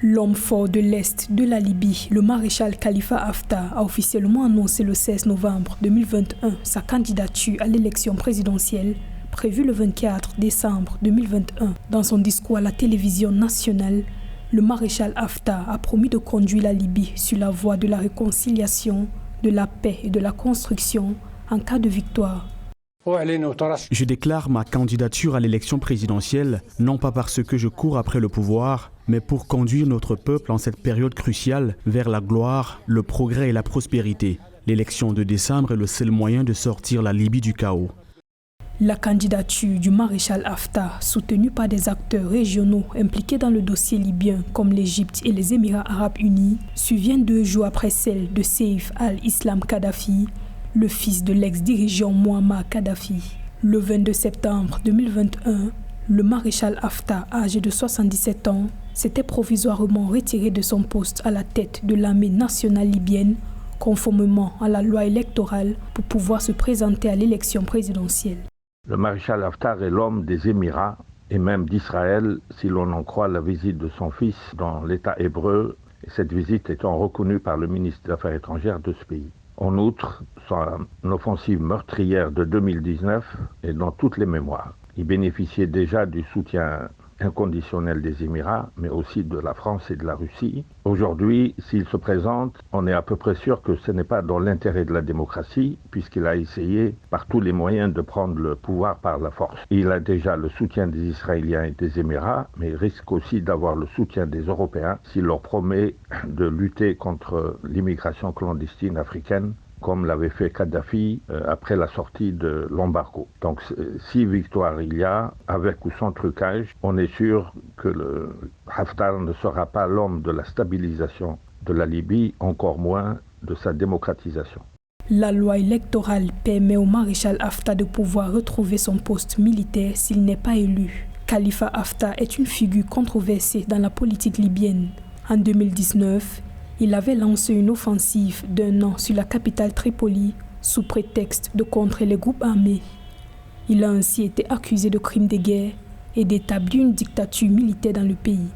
L'homme fort de l'Est de la Libye, le maréchal Khalifa Haftar, a officiellement annoncé le 16 novembre 2021 sa candidature à l'élection présidentielle prévue le 24 décembre 2021. Dans son discours à la télévision nationale, le maréchal Haftar a promis de conduire la Libye sur la voie de la réconciliation, de la paix et de la construction en cas de victoire. Je déclare ma candidature à l'élection présidentielle, non pas parce que je cours après le pouvoir, mais pour conduire notre peuple en cette période cruciale vers la gloire, le progrès et la prospérité. L'élection de décembre est le seul moyen de sortir la Libye du chaos. La candidature du maréchal Haftar, soutenue par des acteurs régionaux impliqués dans le dossier libyen comme l'Égypte et les Émirats arabes unis, survient 2 jours après celle de Saïf al-Islam Kadhafi, le fils de l'ex-dirigeant Mouammar Kadhafi. Le 22 septembre 2021, le maréchal Haftar, âgé de 77 ans, s'était provisoirement retiré de son poste à la tête de l'armée nationale libyenne, conformément à la loi électorale, pour pouvoir se présenter à l'élection présidentielle. Le maréchal Haftar est l'homme des Émirats et même d'Israël, si l'on en croit la visite de son fils dans l'État hébreu, et cette visite étant reconnue par le ministre des Affaires étrangères de ce pays. En outre, son offensive meurtrière de 2019 est dans toutes les mémoires. Il bénéficiait déjà du soutien inconditionnel des Émirats, mais aussi de la France et de la Russie. Aujourd'hui, s'il se présente, on est à peu près sûr que ce n'est pas dans l'intérêt de la démocratie, puisqu'il a essayé par tous les moyens de prendre le pouvoir par la force. Il a déjà le soutien des Israéliens et des Émirats, mais il risque aussi d'avoir le soutien des Européens s'il leur promet de lutter contre l'immigration clandestine africaine, comme l'avait fait Kadhafi après la sortie de l'embargo. Donc si victoire il y a, avec ou sans trucage, on est sûr que le Haftar ne sera pas l'homme de la stabilisation de la Libye, encore moins de sa démocratisation. La loi électorale permet au maréchal Haftar de pouvoir retrouver son poste militaire s'il n'est pas élu. Khalifa Haftar est une figure controversée dans la politique libyenne. En 2019, il avait lancé une offensive d'1 an sur la capitale Tripoli sous prétexte de contrer les groupes armés. Il a ainsi été accusé de crimes de guerre et d'établir une dictature militaire dans le pays.